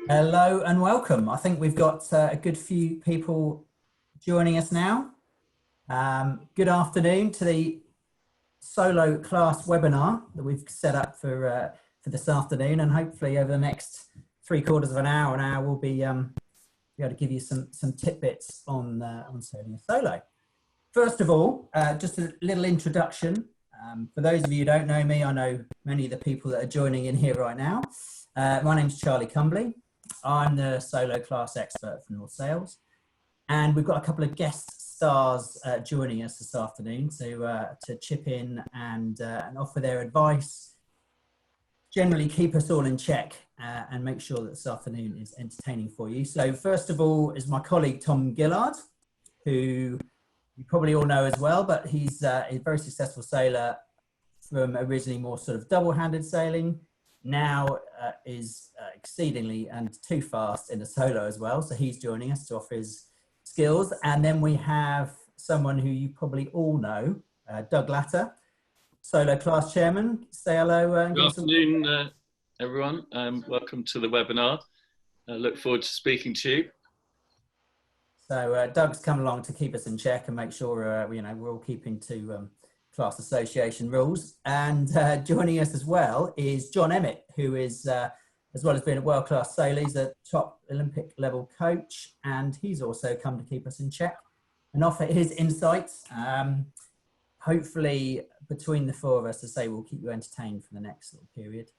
Hello and welcome. I think we've got a good few people joining us now. Good afternoon to the solo class webinar that we've set up for this afternoon, and hopefully over the next 3/4 of an hour we'll be able to give you some tidbits on sailing a solo. First of all, just a little introduction. For those of you who don't know me, I know many of the people that are joining in here right now. My name's Charlie Cumbley. I'm the solo class expert for North Sails, and we've got a couple of guest stars joining us this afternoon to chip in and offer their advice, generally keep us all in check and make sure that this afternoon is entertaining for you. So first of all is my colleague Tom Gillard, who you probably all know as well, but he's a very successful sailor from originally more sort of double-handed sailing. Now is exceedingly and too fast in a solo as well. So he's joining us to offer his skills. And then we have someone who you probably all know, Doug Latta, solo class chairman. Say hello. Good afternoon, everyone. Welcome to the webinar. I look forward to speaking to you. So Doug's come along to keep us in check and make sure we're all keeping to class association rules. And joining us as well is John Emmett, who is, as well as being a world-class sailor, he's a top Olympic level coach, and he's also come to keep us in check and offer his insights. Hopefully between the four of us, to say, we'll keep you entertained for the next little period.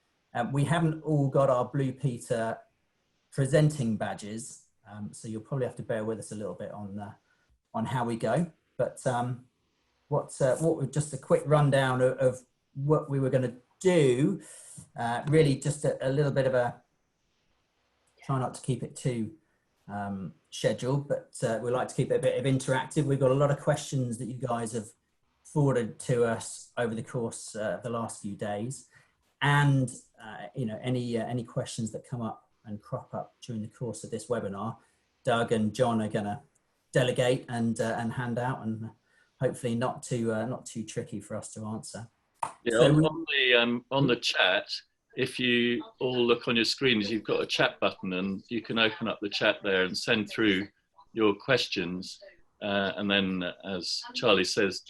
We haven't all got our Blue Peter presenting badges, so you'll probably have to bear with us a little bit on how we go. But just a quick rundown of what we were going to do. Really just a little bit of try not to keep it too scheduled, but we like to keep it a bit of interactive. We've got a lot of questions that you guys have forwarded to us over the course of the last few days, and any questions that come up and crop up during the course of this webinar, Doug and John are going to delegate and hand out, and hopefully not too tricky for us to answer. Yeah, so on the chat, if you all look on your screens, you've got a chat button, and you can open up the chat there and send through your questions. And then, as Charlie says,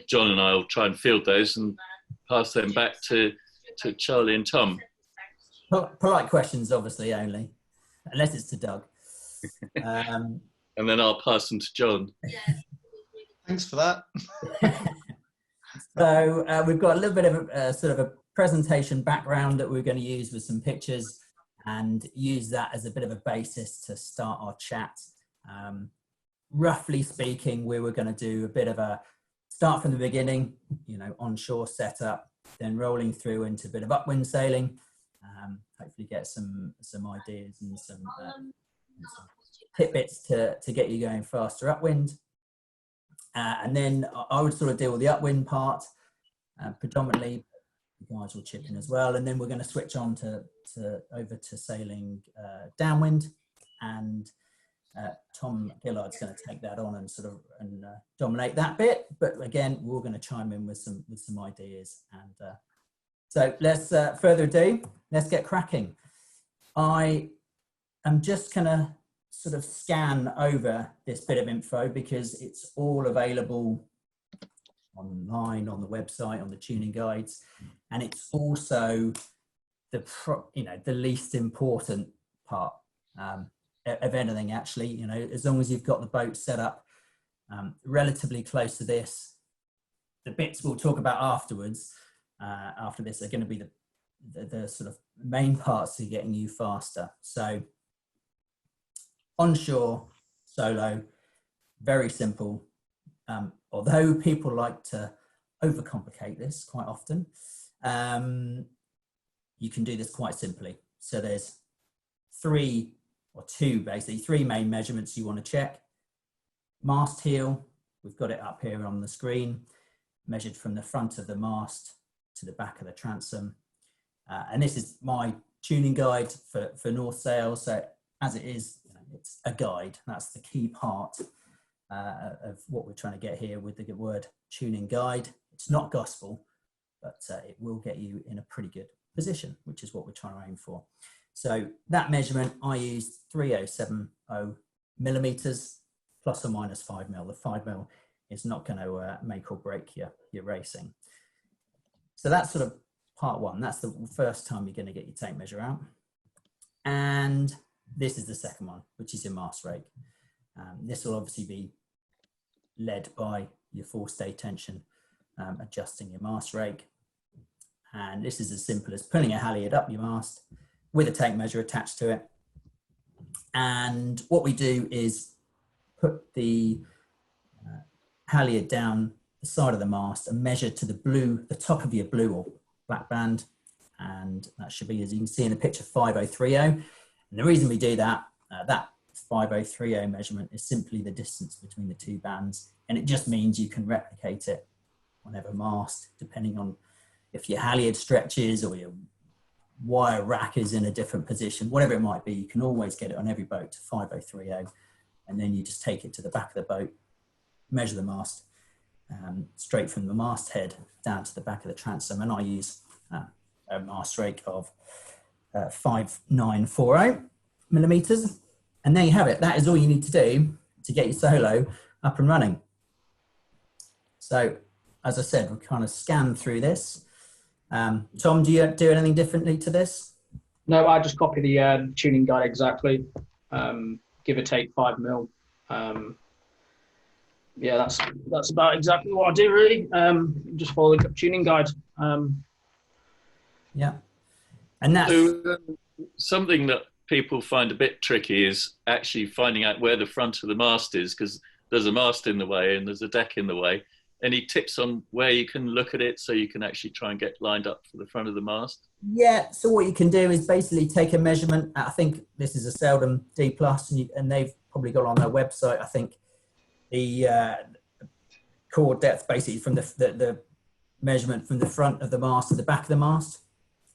John and I will try and field those and pass them back to Charlie and Tom. Polite questions, obviously, only, unless it's to Doug. And then I'll pass them to John. Thanks for that. So we've got a little bit of a sort of a presentation background that we're going to use with some pictures, and use that as a bit of a basis to start our chat. Roughly speaking, we were going to do a bit of a start from the beginning, onshore setup, then rolling through into a bit of upwind sailing. Hopefully get some ideas and some tidbits to get you going faster upwind. And then I would sort of deal with the upwind part predominantly. You guys will chip in as well, and then we're going to switch on over to sailing downwind, and Tom Gillard's going to take that on and dominate that bit. But again, we're going to chime in with some ideas. And so let's further ado, let's get cracking. I am just going to sort of scan over this bit of info because it's all available online, on the website, on the tuning guides, and it's also the least important part of anything, actually. As long as you've got the boat set up relatively close to this, the bits we'll talk about afterwards after this are going to be the sort of main parts to getting you faster. So onshore solo, very simple. Although people like to overcomplicate this quite often, you can do this quite simply. So there's three main measurements you want to check. Mast heel, we've got it up here on the screen, measured from the front of the mast to the back of the transom. And this is my tuning guide for North Sails. So as it is, it's a guide. That's the key part of what we're trying to get here with the word tuning guide. It's not gospel, but it will get you in a pretty good position, which is what we're trying to aim for. So that measurement, I used 3070 millimeters, plus or minus 5 mil. The 5 mil is not going to make or break your racing. So that's sort of part one. That's the first time you're going to get your tape measure out. And this is the second one, which is your mast rake. This will obviously be led by your forestay tension, adjusting your mast rake. And this is as simple as pulling a halyard up your mast with a tape measure attached to it. And what we do is put the halyard down the side of the mast and measure to the top of your blue or black band. And that should be, as you can see in the picture, 5030. And the reason we do that, that 5030 measurement is simply the distance between the two bands. And it just means you can replicate it on every mast, depending on if your halyard stretches or your wire rack is in a different position, whatever it might be, you can always get it on every boat to 5030. And then you just take it to the back of the boat, measure the mast, straight from the mast head down to the back of the transom. And I use a mast rake of 5940 millimeters. And there you have it. That is all you need to do to get your solo up and running. So, as I said, we'll kind of scan through this. Tom, do you do anything differently to this? No, I just copy the tuning guide exactly. Give or take 5 mil. Yeah, that's about exactly what I do really. Just follow the tuning guide. Yeah, and that's So, something that people find a bit tricky is actually finding out where the front of the mast is, because there's a mast in the way and there's a deck in the way. Any tips on where you can look at it so you can actually try and get lined up for the front of the mast? Yeah, so what you can do is basically take a measurement. I think this is a Seldom D+, and they've probably got on their website, I think, the chord depth basically from the measurement from the front of the mast to the back of the mast.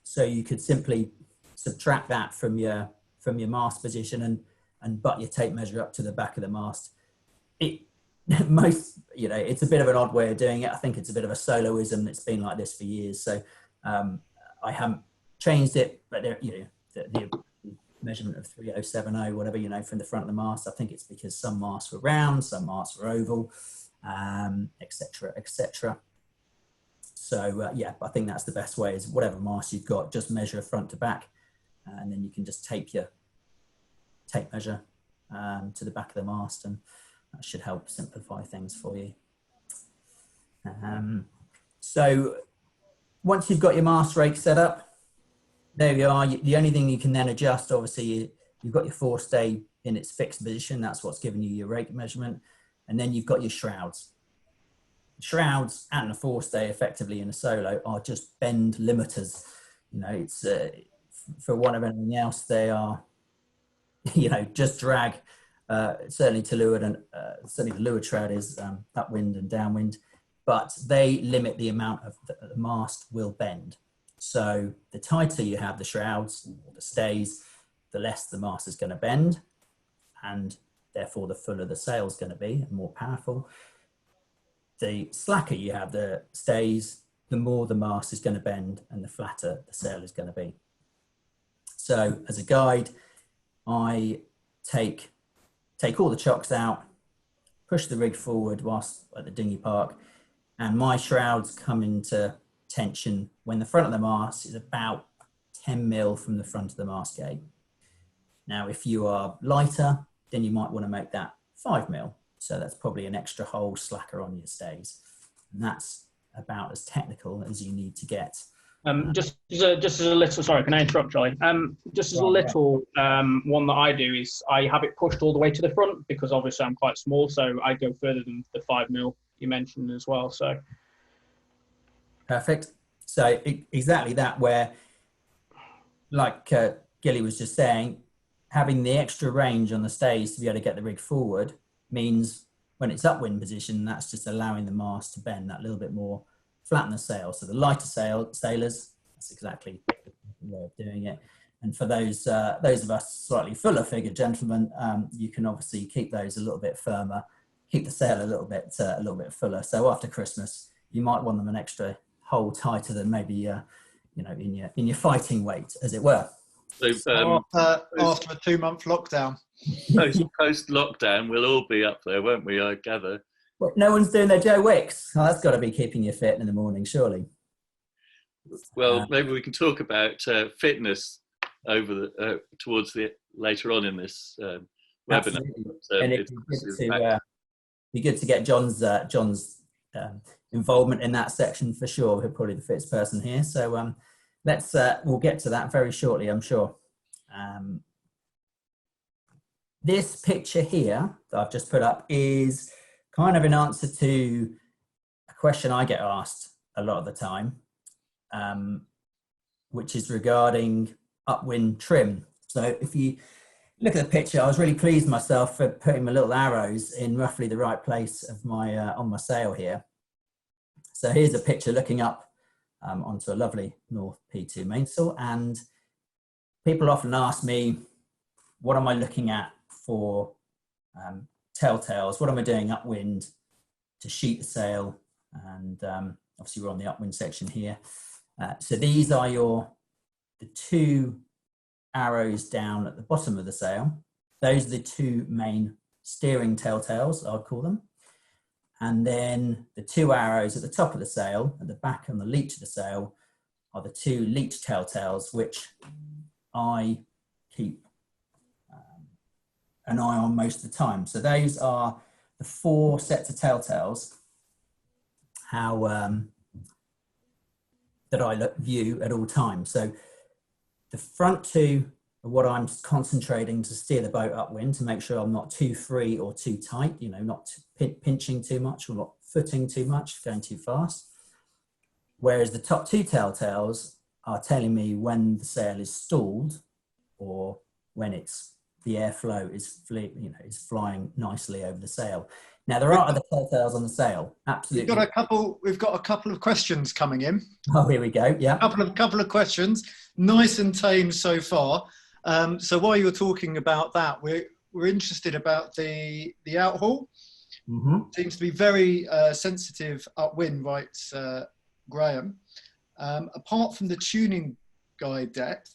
So you could simply subtract that from your mast position and butt your tape measure up to the back of the mast. It's a bit of an odd way of doing it. I think it's a bit of a soloism that's been like this for years. So I haven't changed it, but the measurement of 3070, whatever, from the front of the mast, I think it's because some masts were round, some masts were oval, etc., etc. So yeah, I think that's the best way, is whatever mast you've got, just measure front to back, and then you can just tape your tape measure to the back of the mast, and that should help simplify things for you. So once you've got your mast rake set up, there you are. The only thing you can then adjust, obviously, you've got your forestay in its fixed position. That's what's giving you your rake measurement. And then you've got your shrouds. Shrouds and the forestay effectively in a solo are just bend limiters. It's for want of anything else, they are, just drag. Certainly to leeward, and certainly the leeward shroud is upwind and downwind, but they limit the amount of the mast will bend. So the tighter you have the shrouds or the stays, the less the mast is going to bend, and therefore the fuller the sail is going to be and more powerful. The slacker you have the stays, the more the mast is going to bend and the flatter the sail is going to be. So as a guide, I take all the chocks out, push the rig forward whilst at the dinghy park, and my shrouds come into tension when the front of the mast is about 10 mil from the front of the mast gate. Now, if you are lighter, then you might want to make that 5 mil. So that's probably an extra hole slacker on your stays. And that's about as technical as you need to get. Just as a little, sorry, can I interrupt, Charlie? Just as a little one that I do is I have it pushed all the way to the front, because obviously I'm quite small, so I go further than the 5 mil you mentioned as well. So perfect. So exactly that, where, like Gilly was just saying, having the extra range on the stays to be able to get the rig forward means when it's upwind position, that's just allowing the mast to bend that little bit more, flatten the sail. So the lighter sailors, that's exactly the way of doing it. And for those of us slightly fuller figured gentlemen, you can obviously keep those a little bit firmer, keep the sail a little bit fuller. So after Christmas, you might want them an extra hole tighter than maybe in your fighting weight, as it were. So After a 2-month lockdown. post lockdown, we'll all be up there, won't we? I gather. Well, no one's doing their Joe Wicks. Oh, that's got to be keeping you fit in the morning, surely. Well, maybe we can talk about fitness over the towards the later on in this webinar. And it'd be good to get John's involvement in that section for sure. He's probably the fittest person here. So we'll get to that very shortly, I'm sure. This picture here that I've just put up is kind of an answer to a question I get asked a lot of the time, which is regarding upwind trim. So if you look at the picture, I was really pleased myself for putting my little arrows in roughly the right place of my on my sail here. So here's a picture looking up onto a lovely North P2 mainsail, and people often ask me, what am I looking at for telltales? What am I doing upwind to sheet the sail? And obviously we're on the upwind section here. So these are the 2 arrows down at the bottom of the sail. Those are the 2 main steering telltales, I'd call them. And then the 2 arrows at the top of the sail, at the back and the leech of the sail, are the 2 leech telltales, which I keep an eye on most of the time. So those are the 4 sets of telltales that I view at all times. So the front 2 are what I'm concentrating to steer the boat upwind, to make sure I'm not too free or too tight, you know, not pinching too much or not footing too much, going too fast. Whereas the top 2 telltales are telling me when the sail is stalled or when the airflow is flying nicely over the sail. Now there are other telltales on the sail, absolutely. We've got a couple of questions coming in. Oh, here we go. Yeah. Couple of questions, nice and tame so far. So while you're talking about that, we're interested about the outhaul. Seems to be very sensitive upwind, writes Graham. Apart from the tuning guide depth,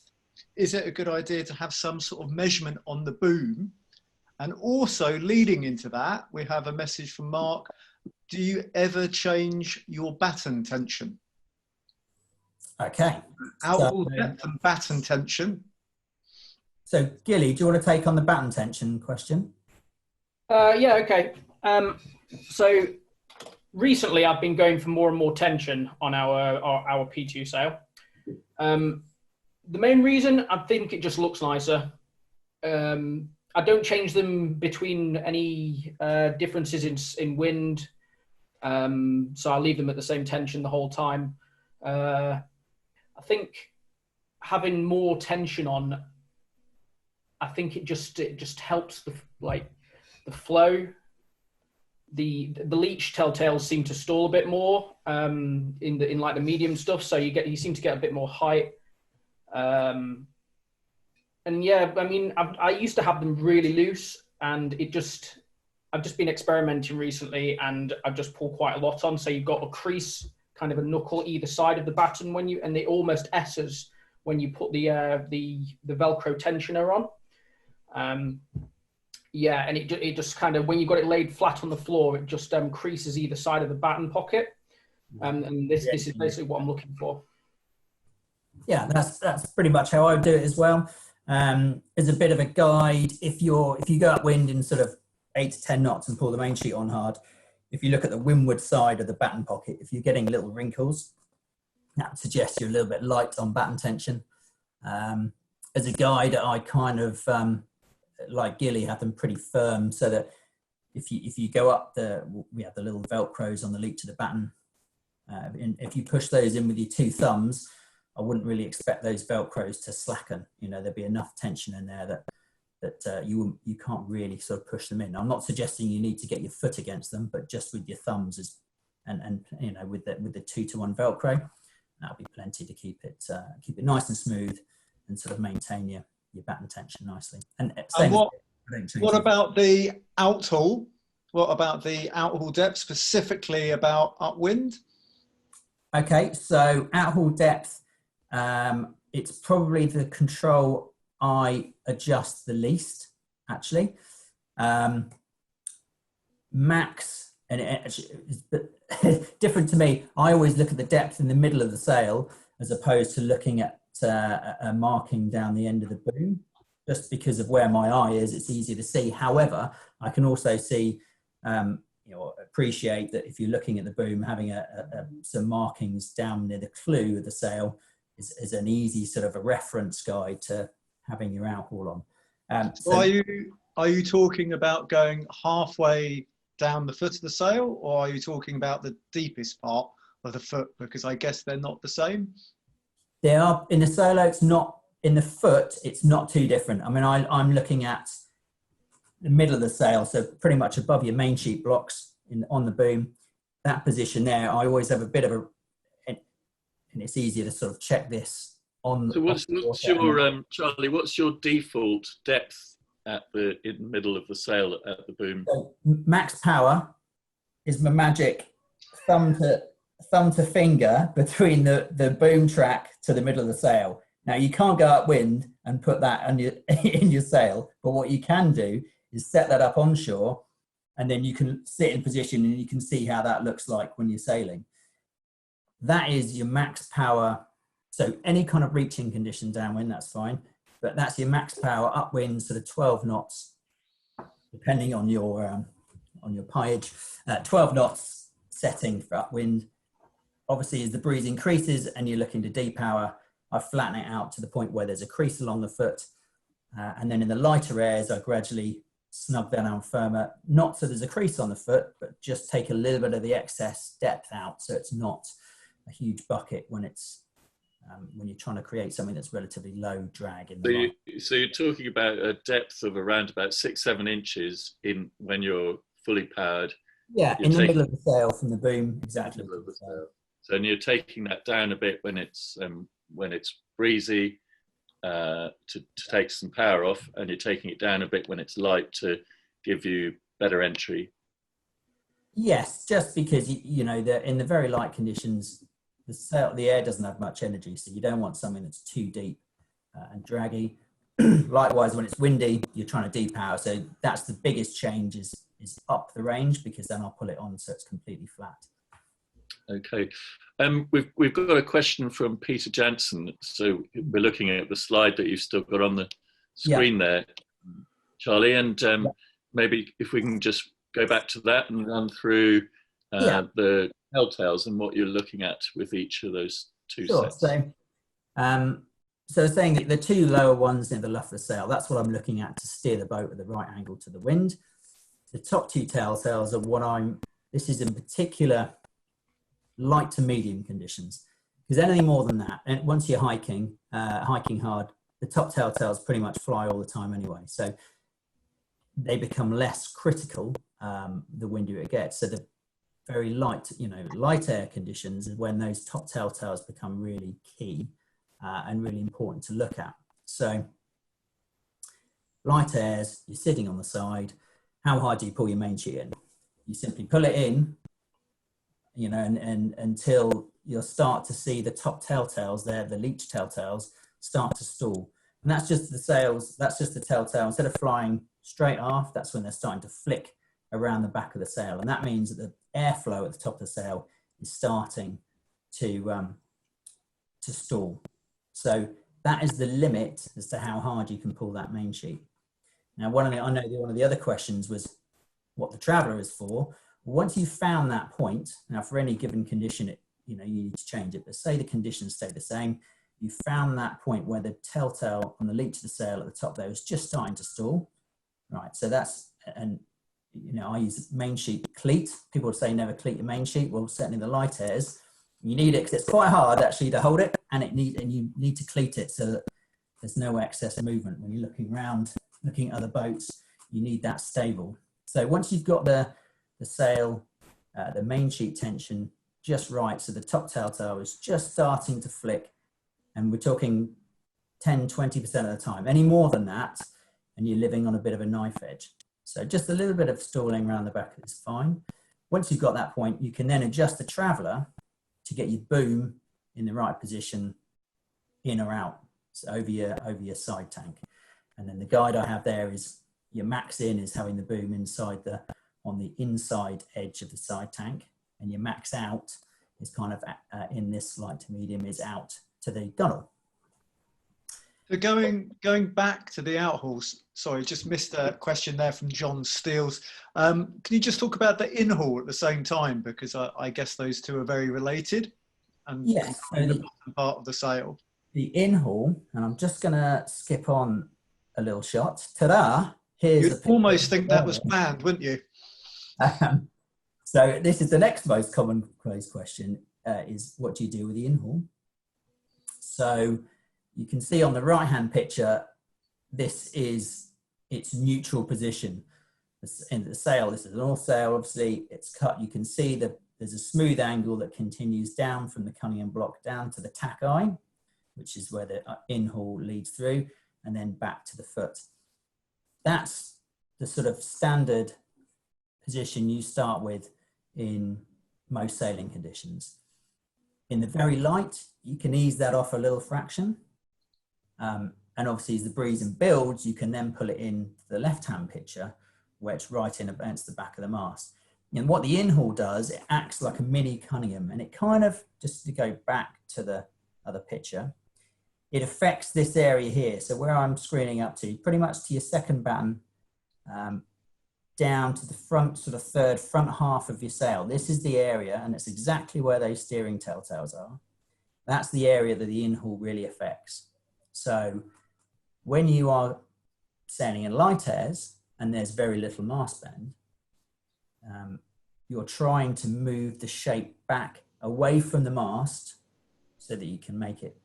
is it a good idea to have some sort of measurement on the boom? And also leading into that, we have a message from Mark. Do you ever change your batten tension? Okay. Outhaul depth and batten tension. So Gilly, do you want to take on the batten tension question? Yeah, okay. So recently I've been going for more and more tension on our P2 sail. The main reason, I think it just looks nicer. I don't change them between any differences in wind. So I leave them at the same tension the whole time. I think having more tension on, I think it just helps the flow. The leech telltales seem to stall a bit more in like the medium stuff, so you seem to get a bit more height. And yeah, I mean, I used to have them really loose, and I've just been experimenting recently, and I've just pulled quite a lot on. So you've got a crease, kind of a knuckle either side of the batten and it almost S's when you put the Velcro tensioner on. Yeah, and it just kind of, when you've got it laid flat on the floor, it just creases either side of the batten pocket. And this is basically what I'm looking for. Yeah, that's pretty much how I do it as well. As a bit of a guide, if you go upwind in sort of 8 to 10 knots and pull the main sheet on hard, if you look at the windward side of the batten pocket, if you're getting little wrinkles, that suggests you're a little bit light on batten tension. As a guide, I kind of like Gilly, have them pretty firm, so that if you go up we have the little Velcros on the leech of the batten. And if you push those in with your 2 thumbs, I wouldn't really expect those Velcros to slacken. You know, there'd be enough tension in there that you can't really sort of push them in. I'm not suggesting you need to get your foot against them, but just with your thumbs and you know, with the 2-to-1 Velcro, that'll be plenty to keep it nice and smooth and sort of maintain your batten tension nicely. And what about the outhaul? What about the outhaul depth, specifically about upwind? Okay, so outhaul depth it's probably the control I adjust the least, actually. Max, and it's different to me. I always look at the depth in the middle of the sail as opposed to looking at a marking down the end of the boom. Just because of where my eye is, it's easier to see. However, I can also see, appreciate that if you're looking at the boom, having some markings down near the clew of the sail is an easy sort of a reference guide to having your outhaul on. So are you talking about going halfway down the foot of the sail, or are you talking about the deepest part of the foot? Because I guess they're not the same. They are in the solo. It's not in the foot. It's not too different. I mean, I'm looking at the middle of the sail, so pretty much above your main sheet blocks on the boom. That position there, I always have a bit of a, and it's easier to sort of check this on. So what's your Charlie? What's your default depth in the middle of the sail at the boom? So max power is my magic thumb to finger between the boom track to the middle of the sail. Now you can't go upwind and put that on in your sail, but what you can do is set that up onshore, and then you can sit in position and you can see how that looks like when you're sailing. That is your max power. So any kind of reaching condition downwind, that's fine, but that's your max power upwind, sort of 12 knots, depending on your piage, 12 knots setting for upwind. Obviously, as the breeze increases and you're looking to depower, I flatten it out to the point where there's a crease along the foot. And then in the lighter airs, I gradually snug that down firmer, not so there's a crease on the foot, but just take a little bit of the excess depth out so it's not a huge bucket when it's when you're trying to create something that's relatively low drag in the so you're talking about a depth of around about 6-7 inches in when you're fully powered. Yeah, in the middle of the sail from the boom, exactly. So and you're taking that down a bit when it's breezy to take some power off, and you're taking it down a bit when it's light to give you better entry. Yes, just because you know that in the very light conditions, the air doesn't have much energy, so you don't want something that's too deep and draggy. Likewise, when it's windy, you're trying to depower, so that's the biggest change is up the range, because then I'll pull it on so it's completely flat. Okay, we've got a question from Peter Jansen. So we're looking at the slide that you've still got on the screen there, Charlie, and maybe if we can just go back to that and run through the telltales and what you're looking at with each of those two sets. So saying that the two lower ones in the luff of the sail, that's what I'm looking at to steer the boat at the right angle to the wind. The top two telltales are this is in particular light to medium conditions, because anything more than that, and once you're hiking hard, the top telltales pretty much fly all the time anyway, so they become less critical the windier it gets. So the very light, light air conditions is when those top telltales become really key and really important to look at. So light airs, you're sitting on the side, how hard do you pull your main sheet in? You simply pull it in, and until you'll start to see the top telltales there, the leech telltales, start to stall. And that's just the sails, that's just the telltale. Instead of flying straight aft, that's when they're starting to flick around the back of the sail. And that means that the airflow at the top of the sail is starting to stall. So that is the limit as to how hard you can pull that main sheet. Now, one of the other questions was what the traveller is for. Once you've found that point, now for any given condition, you need to change it, but say the conditions stay the same, you found that point where the telltale on the leech of the sail at the top there is just starting to stall, right? So that's, and I use main sheet cleat. People would say never cleat your main sheet. Well, certainly the light airs, you need it because it's quite hard actually to hold it, and you need to cleat it so that there's no excess movement. When you're looking around, looking at other boats, you need that stable. So once you've got the sail, the main sheet tension just right, so the top telltale is just starting to flick, and we're talking 10-20% of the time. Any more than that, and you're living on a bit of a knife edge. So just a little bit of stalling around the back is fine. Once you've got that point, you can then adjust the traveller to get your boom in the right position, in or out, over your side tank. And then the guide I have there is your max in is having the boom inside on the inside edge of the side tank, and your max out is kind of in this light to medium is out to the gunnel. So going back to the outhauls, sorry, just missed a question there from John Steels. Can you just talk about the in-haul at the same time? Because I guess those two are very related. And yes, so the bottom part of the sail. The in-haul, and I'm just going to skip on a little shot. Ta-da! Here's You'd almost think that was planned, wouldn't you? So this is the next most common question, is what do you do with the in-haul? So you can see on the right-hand picture, this is its neutral position. In the sail, this is an oar sail, obviously it's cut. You can see that there's a smooth angle that continues down from the cunningham block down to the tack eye, which is where the in-haul leads through, and then back to the foot. That's the sort of standard position you start with in most sailing conditions. In the very light, you can ease that off a little fraction. And obviously as the breeze builds, you can then pull it in the left-hand picture where it's right in against the back of the mast. And what the in-haul does, it acts like a mini cunningham, and it kind of, just to go back to the other picture, it affects this area here. So where I'm screening up to, pretty much to your second batten, down to the front, sort of third front half of your sail. This is the area, and it's exactly where those steering telltales are. That's the area that the in-haul really affects. So when you are sailing in light airs and there's very little mast bend, you're trying to move the shape back away from the mast so that you can make it,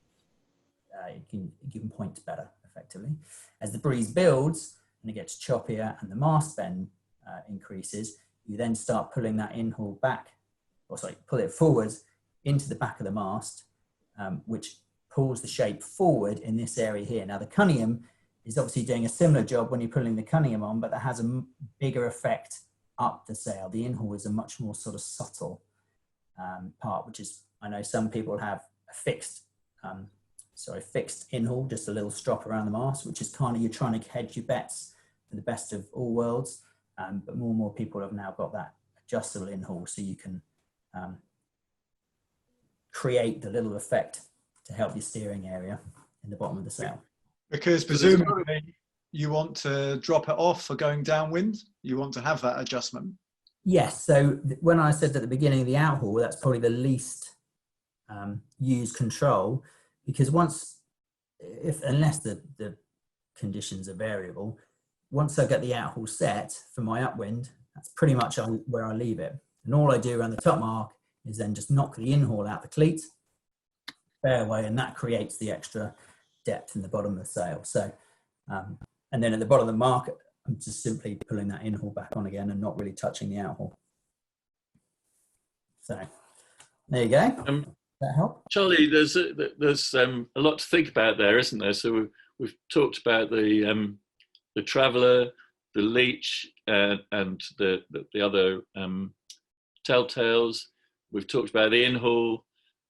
you can point better effectively. As the breeze builds and it gets choppier and the mast bend increases, you then start pulling that in-haul back, or sorry, pull it forwards into the back of the mast, which pulls the shape forward in this area here. Now the cunningham is obviously doing a similar job when you're pulling the cunningham on, but that has a bigger effect up the sail. The in-haul is a much more sort of subtle part, which is, I know some people have a fixed in-haul, just a little strop around the mast, which is kind of, you're trying to hedge your bets for the best of all worlds. But more and more people have now got that adjustable in-haul, so you can create the little effect to help your steering area in the bottom of the sail. Because presumably you want to drop it off for going downwind, you want to have that adjustment. Yes, so when I said at the beginning of the outhaul, that's probably the least used control, because unless the conditions are variable, once I get the outhaul set for my upwind, that's pretty much where I leave it. And all I do around the top mark is then just knock the in-haul out the cleat, fairway, and that creates the extra depth in the bottom of the sail. So, and then at the bottom of the mark, I'm just simply pulling that in-haul back on again and not really touching the outhaul. So there you go. Does that help? Charlie, there's a lot to think about there, isn't there? So we've talked about the traveller, the leech, and the other telltales. We've talked about the in-haul.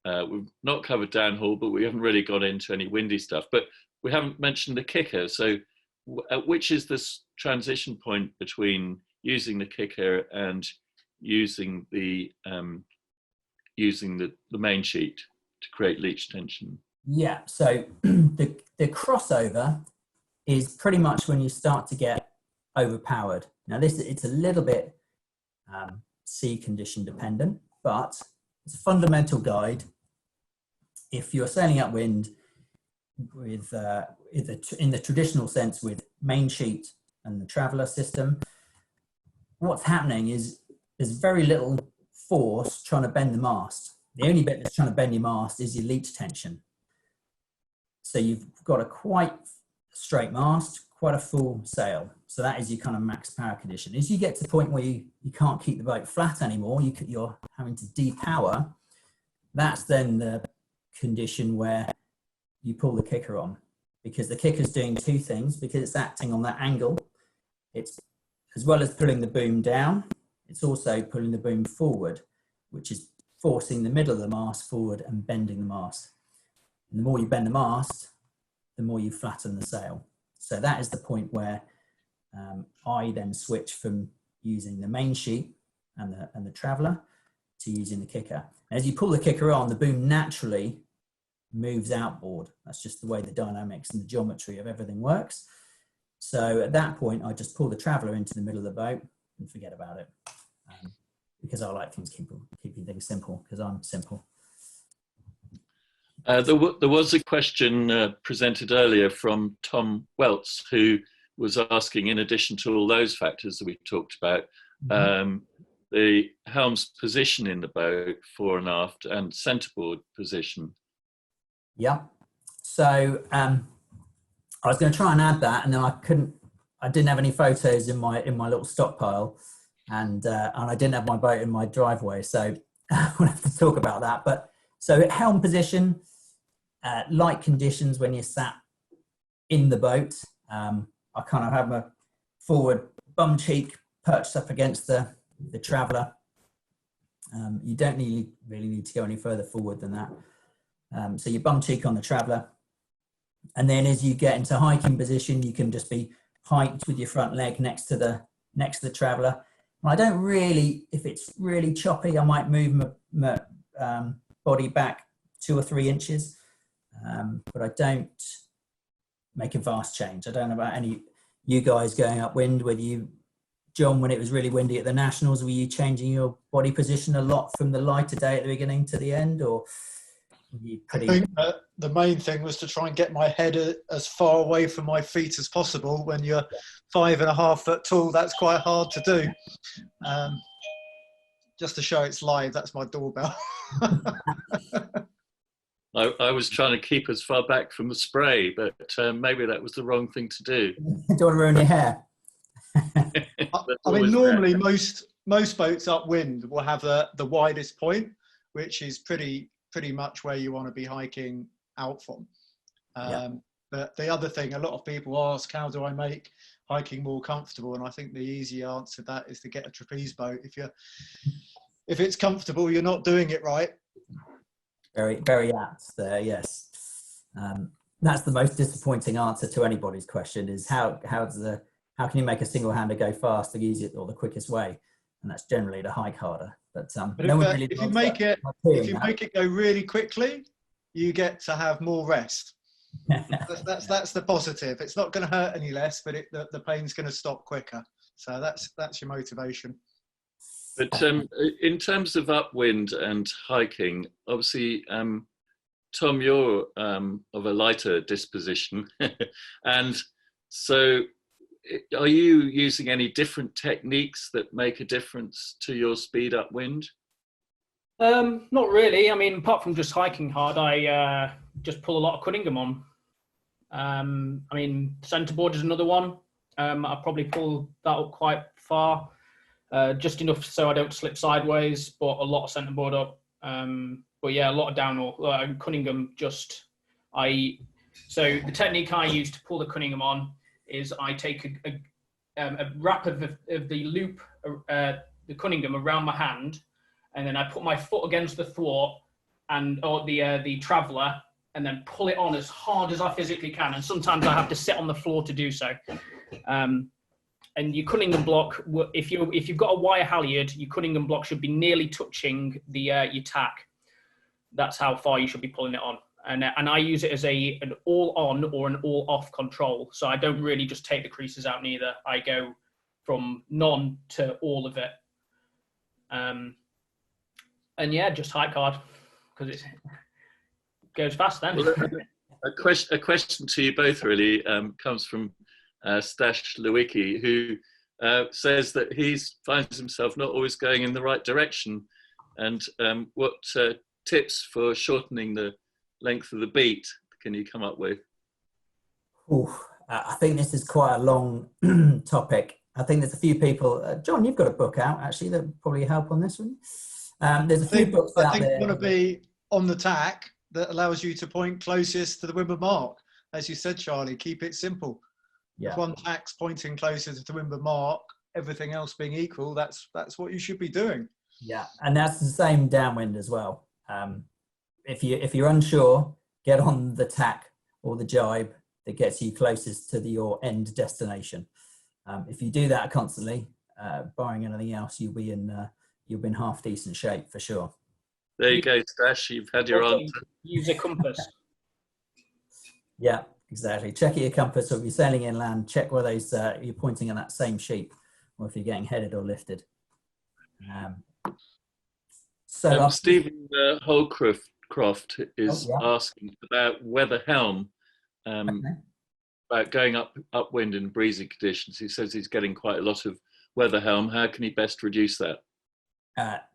We've not covered downhaul, but we haven't really got into any windy stuff. But we haven't mentioned the kicker. So which is this transition point between using the kicker and using the main sheet to create leech tension? Yeah, so the crossover is pretty much when you start to get overpowered. Now it's a little bit sea condition dependent, but it's a fundamental guide. If you're sailing upwind with in the traditional sense with main sheet and the traveller system, what's happening is there's very little force trying to bend the mast. The only bit that's trying to bend your mast is your leech tension. So you've got a quite straight mast, quite a full sail. So that is your kind of max power condition. As you get to the point where you can't keep the boat flat anymore, you're having to depower, that's then the condition where you pull the kicker on, because the kicker's doing two things, because it's acting on that angle. It's, as well as pulling the boom down, it's also pulling the boom forward, which is forcing the middle of the mast forward and bending the mast. And the more you bend the mast, the more you flatten the sail. So that is the point where I then switch from using the main sheet and the traveller to using the kicker. As you pull the kicker on, the boom naturally moves outboard. That's just the way the dynamics and the geometry of everything works. So at that point, I just pull the traveller into the middle of the boat and forget about it. Because I like things keeping things simple, because I'm simple. There was a question presented earlier from Tom Welts, who was asking, in addition to all those factors that we talked about, the helm's position in the boat, fore and aft, and centreboard position. Yeah. So I was going to try and add that, and then I didn't have any photos in my little stockpile, and I didn't have my boat in my driveway, so we'll have to talk about that. But so helm position, light conditions when you're sat in the boat. I kind of have my forward bum cheek perched up against the traveller. You don't really need to go any further forward than that. So your bum cheek on the traveller, and then as you get into hiking position, you can just be hiked with your front leg next to the traveller. And I don't really, if it's really choppy, I might move my body back 2 or 3 inches, but I don't make a vast change. I don't know about any you guys going upwind. Whether you, John, when it was really windy at the Nationals, were you changing your body position a lot from the lighter day at the beginning to the end, or were you pretty... I think the main thing was to try and get my head as far away from my feet as possible. When you're 5.5 foot tall, that's quite hard to do. Just to show it's live, that's my doorbell. I was trying to keep as far back from the spray, but maybe that was the wrong thing to do. Don't want to ruin your hair. I mean, normally most boats upwind will have the widest point, which is pretty much where you want to be hiking out from. But the other thing, a lot of people ask, how do I make hiking more comfortable? And I think the easy answer to that is to get a trapeze boat. If it's comfortable, you're not doing it right. Very, very apt there, yes. That's the most disappointing answer to anybody's question, is how can you make a single-hander go fast, the easiest or the quickest way? And that's generally to hike harder. But if you make it go really quickly, you get to have more rest. that's the positive. It's not going to hurt any less, but the pain's going to stop quicker. So that's your motivation. But in terms of upwind and hiking, obviously, Tom, you're of a lighter disposition, and so are you using any different techniques that make a difference to your speed upwind? Not really. I mean, apart from just hiking hard, I just pull a lot of Cunningham on. I mean, centreboard is another one. I probably pull that up quite far, just enough so I don't slip sideways, but a lot of centreboard up. But yeah, a lot of downhill. Cunningham just, so the technique I use to pull the Cunningham on is I take a wrap of the loop, the Cunningham around my hand, and then I put my foot against the thwart or the traveller, and then pull it on as hard as I physically can. And sometimes I have to sit on the floor to do so. And your Cunningham block, if you've got a wire halyard, your Cunningham block should be nearly touching your tack. That's how far you should be pulling it on. And I use it as an all-on or an all-off control. So I don't really just take the creases out neither. I go from none to all of it. And yeah, just hike hard, because it goes fast then. Well, a question to you both really comes from Stash Lewicki, who says that he finds himself not always going in the right direction. And what tips for shortening the length of the beat can you come up with? I think this is quite a long topic. I think there's a few people, John, you've got a book out actually that would probably help on this one. There's a few books out there. I think you want to be on the tack that allows you to point closest to the windward mark. As you said, Charlie, keep it simple. Yeah. If one tack's pointing closer to the windward mark, everything else being equal, that's what you should be doing. Yeah, and that's the same downwind as well. If you're unsure, get on the tack or the jibe that gets you closest to your end destination. If you do that constantly, barring anything else, you'll be in half decent shape for sure. There you go, Stash. You've had your answer. Use a compass. Yeah, exactly. Check your compass, or if you're sailing inland, check where those you're pointing in that same sheep, or if you're getting headed or lifted. Stephen Holcroft is yeah. asking about weather helm, about going upwind in breezy conditions. He says he's getting quite a lot of weather helm. How can he best reduce that?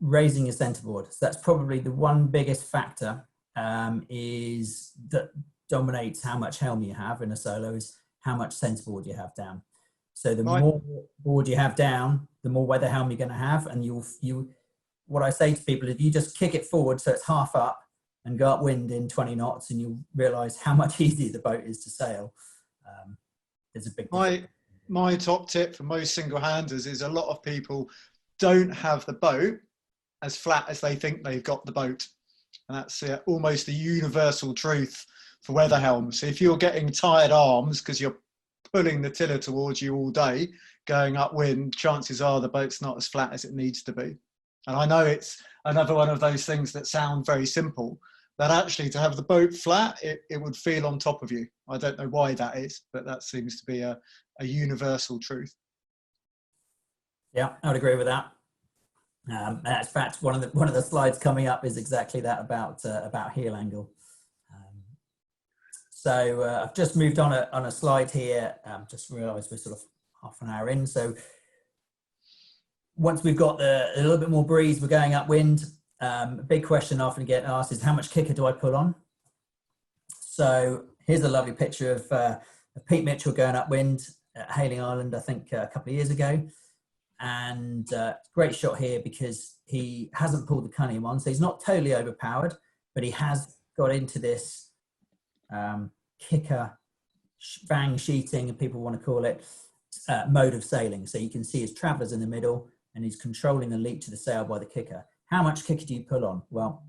Raising your centerboard. So that's probably the one biggest factor is that dominates how much helm you have in a solo, is how much centerboard you have down. So the more board you have down, the more weather helm you're going to have. And what I say to people, if you just kick it forward so it's half up and go upwind in 20 knots, and you'll realize how much easier the boat is to sail. There's a big difference. My top tip for most single-handers is a lot of people don't have the boat as flat as they think they've got the boat. And that's almost a universal truth for weather helm. So if you're getting tired arms because you're pulling the tiller towards you all day, going upwind, chances are the boat's not as flat as it needs to be. And I know it's another one of those things that sound very simple, but actually to have the boat flat, it would feel on top of you. I don't know why that is, but that seems to be a universal truth. Yeah, I would agree with that. In fact, one of the slides coming up is exactly that about heel angle. So I've just moved on a slide here. Just realised we're sort of half an hour in. So once we've got a little bit more breeze, we're going upwind. A big question I often get asked is, how much kicker do I pull on? So here's a lovely picture of Pete Mitchell going upwind at Hailing Island, I think a couple of years ago. And great shot here because he hasn't pulled the cunning one. So he's not totally overpowered, but he has got into this kicker, bang sheeting, and people want to call it, mode of sailing. So you can see his travellers in the middle and he's controlling the leap to the sail by the kicker. How much kicker do you pull on? Well,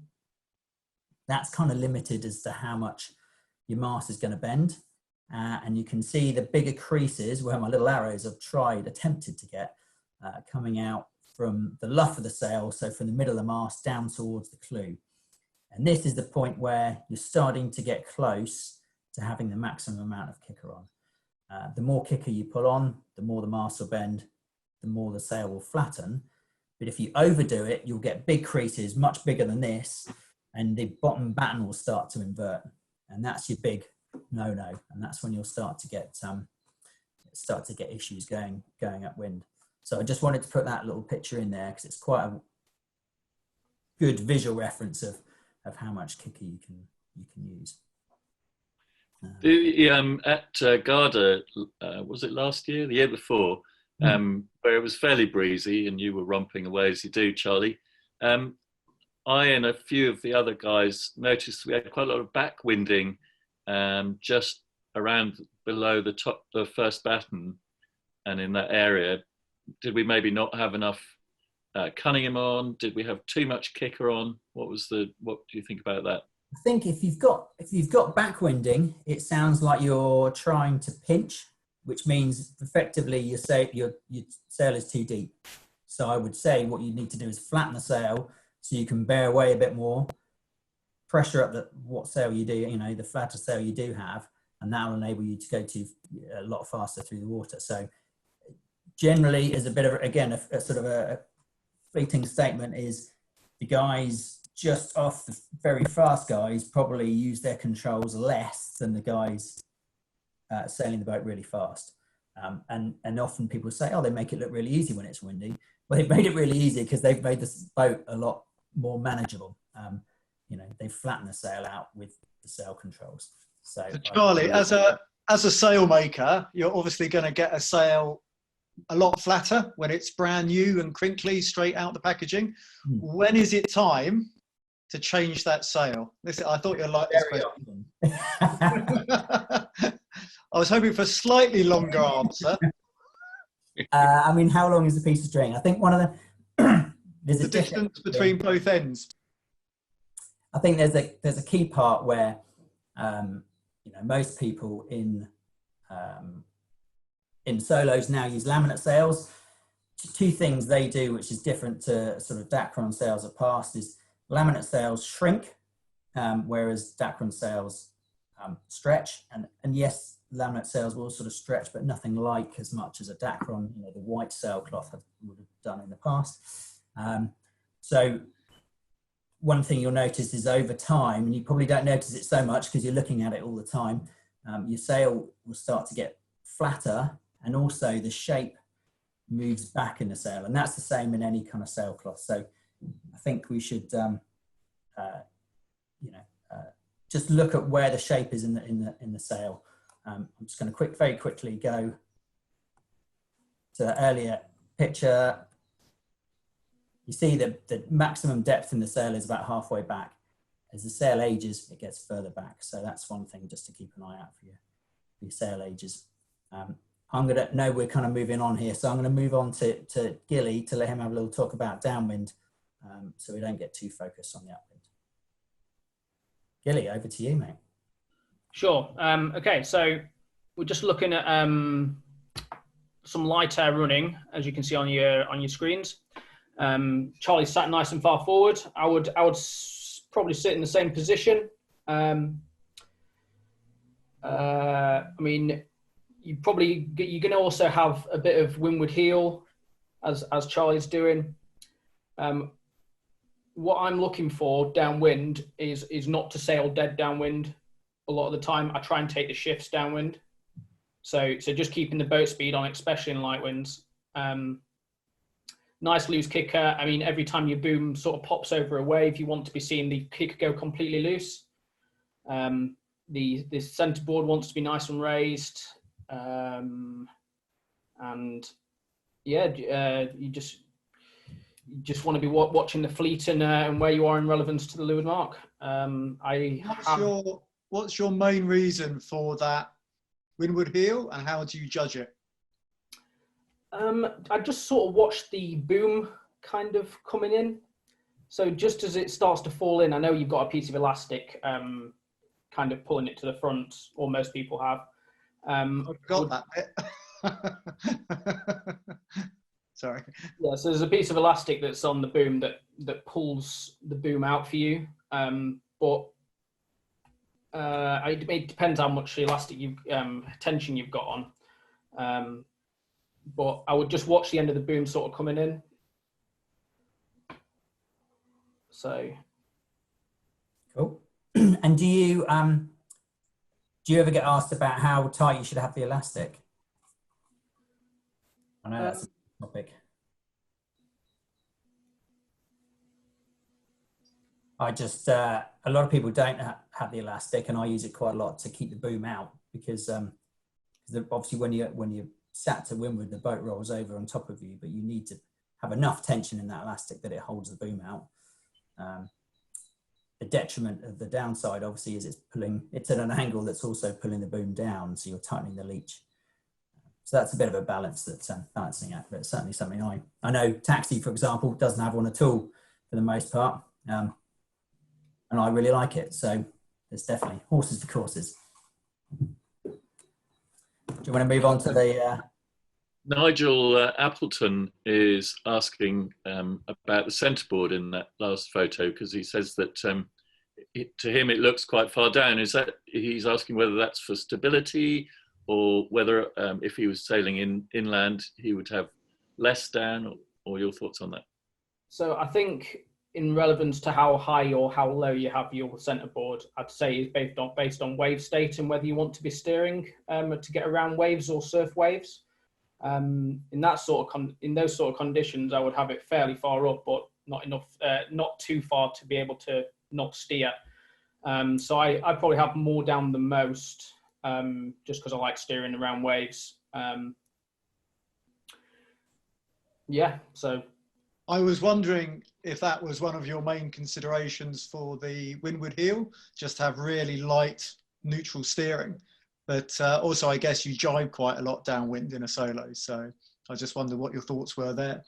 that's kind of limited as to how much your mast is going to bend. And you can see the bigger creases where my little arrows have attempted to get coming out from the luff of the sail, so from the middle of the mast down towards the clew. And this is the point where you're starting to get close to having the maximum amount of kicker on. The more kicker you pull on, the more the mast will bend, the more the sail will flatten. But if you overdo it, you'll get big creases, much bigger than this, and the bottom batten will start to invert. And that's your big no-no. And that's when you'll start to get issues going upwind. So I just wanted to put that little picture in there because it's quite a good visual reference of how much kicker you can use. At Garda, was it last year, the year before, where it was fairly breezy and you were romping away as you do, Charlie, I and a few of the other guys noticed we had quite a lot of backwinding just around below the first batten, and in that area. Did we maybe not have enough Cunningham on? Did we have too much kicker on? What do you think about that? I think if you've got backwinding, it sounds like you're trying to pinch, which means effectively your sail is too deep. So I would say what you need to do is flatten the sail so you can bear away a bit more, pressure up what sail you do, the flatter sail you do have, and that will enable you to go a lot faster through the water. So generally, as a bit of, again, a sort of a fleeting statement, is the guys just off, the very fast guys probably use their controls less than the guys sailing the boat really fast. And often people say, oh, they make it look really easy when it's windy. Well, they've made it really easy because they've made this boat a lot more manageable. They flatten the sail out with the sail controls. So Charlie, as a sailmaker, you're obviously going to get a sail a lot flatter when it's brand new and crinkly straight out the packaging. When is it time to change that sail? Listen, I thought you'd like this question. I was hoping for a slightly longer answer. How long is a piece of string? I think one of the there's the distance between both ends. I think there's a key part where most people in in solos now use laminate sails. Two things they do, which is different to sort of Dacron sails of past, is laminate sails shrink, whereas Dacron sails stretch. And yes, laminate sails will sort of stretch, but nothing like as much as a Dacron, you know, the white sailcloth would have done in the past. So one thing you'll notice is over time, and you probably don't notice it so much because you're looking at it all the time, your sail will start to get flatter, and also the shape moves back in the sail, and that's the same in any kind of sailcloth. So I think we should, just look at where the shape is in the sail. I'm just going to very quickly go to the earlier picture. You see the maximum depth in the sail is about halfway back. As the sail ages, it gets further back. So that's one thing just to keep an eye out for your sail ages. We're kind of moving on here. So I'm going to move on to Gilly to let him have a little talk about downwind, so we don't get too focused on the upwind. Gilly, over to you, mate. Sure. Okay, so we're just looking at some light air running, as you can see on your screens. Charlie's sat nice and far forward. I would probably sit in the same position. I mean, you're going to also have a bit of windward heel, as Charlie's doing. What I'm looking for downwind is not to sail dead downwind. A lot of the time, I try and take the shifts downwind. So just keeping the boat speed on, especially in light winds. Nice loose kicker. I mean, every time your boom sort of pops over a wave, you want to be seeing the kicker go completely loose. The centerboard wants to be nice and raised. And yeah, you just want to be watching the fleet and where you are in relevance to the leeward mark. What's your main reason for that windward heel, and how do you judge it? I just sort of watch the boom kind of coming in. So just as it starts to fall in, I know you've got a piece of elastic kind of pulling it to the front, or most people have. I forgot that bit. Sorry. Yeah, so there's a piece of elastic that's on the boom that pulls the boom out for you. But it depends how much elastic tension you've got on. But I would just watch the end of the boom sort of coming in. So. Cool. And do you ever get asked about how tight you should have the elastic? I know that's a topic. I just, a lot of people don't have the elastic, and I use it quite a lot to keep the boom out, because obviously when you're sat to windward, the boat rolls over on top of you, but you need to have enough tension in that elastic that it holds the boom out. The detriment of the downside obviously is it's at an angle that's also pulling the boom down, so you're tightening the leech. So that's a bit of a balance that's balancing act, but it's certainly something I know Taxi, for example, doesn't have one at all for the most part, and I really like it. So there's definitely horses for courses. Do you want to move on to the... Nigel Appleton is asking about the centerboard in that last photo, because he says that to him it looks quite far down. Is that, he's asking whether that's for stability, or whether if he was sailing inland he would have less down, or your thoughts on that? So I think in relevance to how high or how low you have your centerboard, I'd say is based on wave state and whether you want to be steering to get around waves or surf waves. In those sort of conditions, I would have it fairly far up, but not too far to be able to not steer. So I probably have more down than most, just because I like steering around waves. Yeah, so. I was wondering if that was one of your main considerations for the windward heel, just have really light neutral steering. But also, I guess you jibe quite a lot downwind in a solo. So I just wondered what your thoughts were there.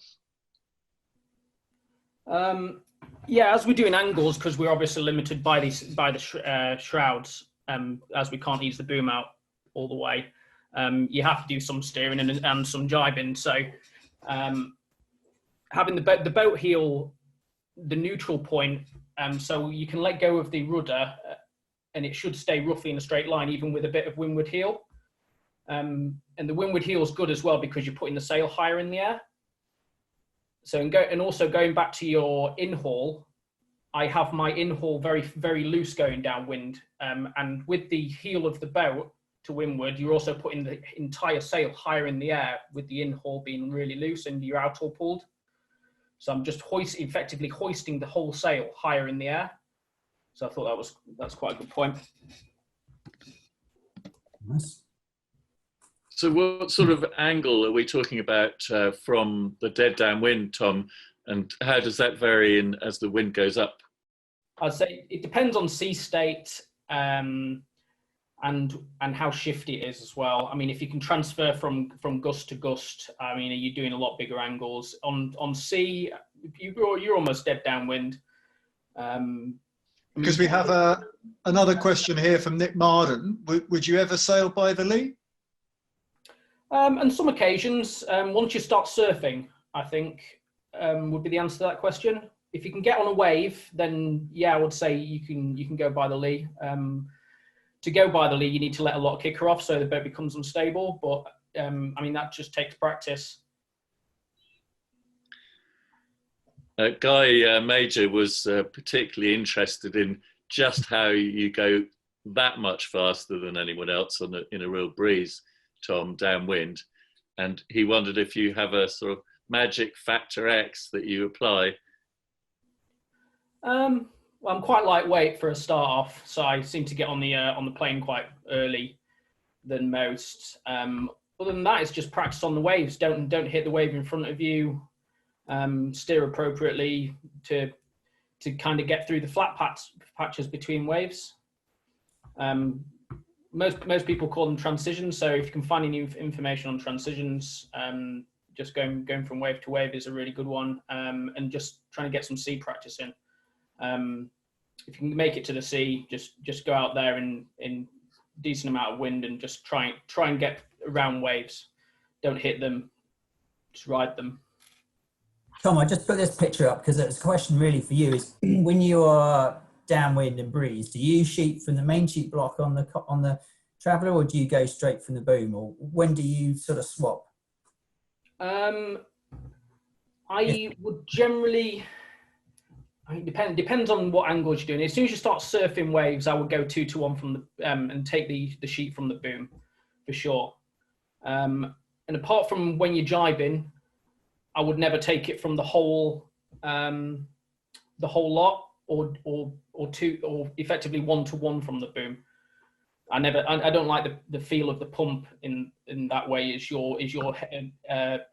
Yeah, as we're doing angles, because we're obviously limited by the shrouds, as we can't ease the boom out all the way. you have to do some steering and some jibing. So having the boat heel, the neutral point, so you can let go of the rudder and it should stay roughly in a straight line, even with a bit of windward heel. And the windward heel is good as well because you're putting the sail higher in the air. So and also going back to your in-haul, I have my in-haul very, very loose going downwind. And with the heel of the boat to windward, you're also putting the entire sail higher in the air with the in-haul being really loose and your out-haul pulled. So I'm just effectively hoisting the whole sail higher in the air. So I thought that's quite a good point. Nice. So what sort of angle are we talking about from the dead downwind, Tom? And how does that vary as the wind goes up? I'd say it depends on sea state and how shifty it is as well. I mean, if you can transfer from gust to gust, I mean, you're doing a lot bigger angles. On sea, you're almost dead downwind. Because we have another question here from Nick Marden. Would you ever sail by the lee? On some occasions, once you start surfing, I think would be the answer to that question. If you can get on a wave, then yeah, I would say you can go by the lee. To go by the lee, you need to let a lot of kicker off so the boat becomes unstable. But I mean, that just takes practice. Guy Major was particularly interested in just how you go that much faster than anyone else in a real breeze, Tom, downwind. And he wondered if you have a sort of magic factor X that you apply. Well, I'm quite lightweight for a start off, so I seem to get on the plane quite early than most. Other than that, it's just practice on the waves. Don't hit the wave in front of you. Steer appropriately to kind of get through the flat patches between waves. Most people call them transitions. So if you can find any information on transitions, just going from wave to wave is a really good one. And just trying to get some sea practice in. If you can make it to the sea, just go out there in decent amount of wind and just try and get around waves. Don't hit them, just ride them. Tom, I just put this picture up because it's a question really for you. Is when you are downwind and breeze, do you sheet from the main sheet block on the Traveller, or do you go straight from the boom, or when do you sort of swap? I would generally. I mean, depends on what angles you're doing. As soon as you start surfing waves, I would go 2-to-1 from the and take the sheet from the boom, for sure. And apart from when you're jibing, I would never take it from the whole lot, or effectively 1-to-1 from the boom. I don't like the feel of the pump in that way. Is your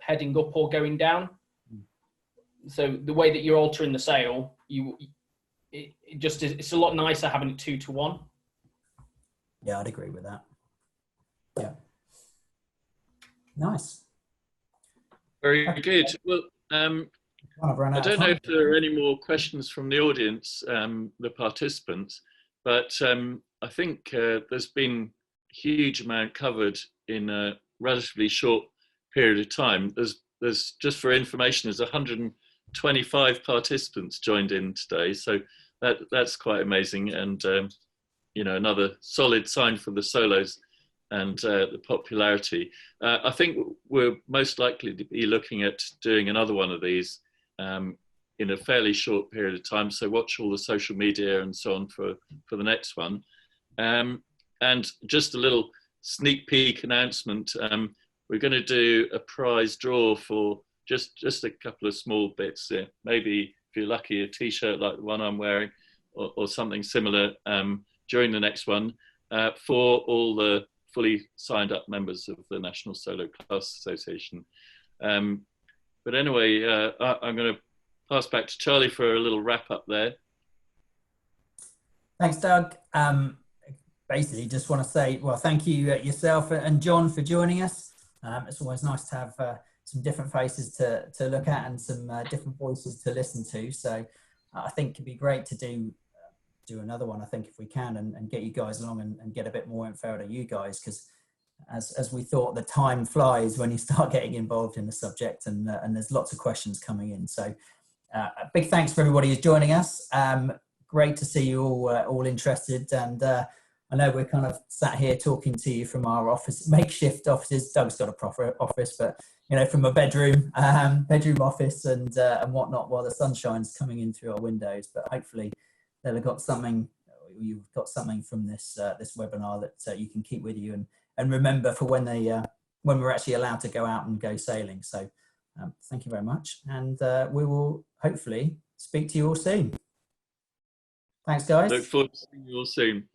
heading up or going down? So the way that you're altering the sail, it's a lot nicer having it 2-to-1. Yeah, I'd agree with that. Yeah. Nice. Very good. Well, I don't know if there are any more questions from the audience, the participants, but I think there's been a huge amount covered in a relatively short period of time. There's just for information, there's 125 participants joined in today, so that's quite amazing, and another solid sign for the solos and the popularity. I think we're most likely to be looking at doing another one of these in a fairly short period of time, so watch all the social media and so on for the next one. And just a little sneak peek announcement, we're going to do a prize draw for just a couple of small bits. Maybe if you're lucky, a t-shirt like the one I'm wearing, or something similar during the next one, for all the fully signed up members of the National Solo Class Association. But anyway, I'm going to pass back to Charlie for a little wrap up there. Thanks, Doug. Basically, just want to say, well, thank you yourself and John for joining us. It's always nice to have some different faces to look at and some different voices to listen to. So I think it'd be great to do another one, I think, if we can, and get you guys along and get a bit more info out of you guys, because as we thought, the time flies when you start getting involved in the subject, and there's lots of questions coming in. So a big thanks for everybody who's joining us. Great to see you all interested, and I know we're kind of sat here talking to you from our office, makeshift offices. Doug's got a proper office, but you know, from a bedroom office and whatnot, while the sunshine's coming in through our windows. But hopefully they'll have got something, you've got something from this this webinar that you can keep with you and remember for when we're actually allowed to go out and go sailing. So thank you very much, and we will hopefully speak to you all soon. Thanks, guys. Look forward to seeing you all soon.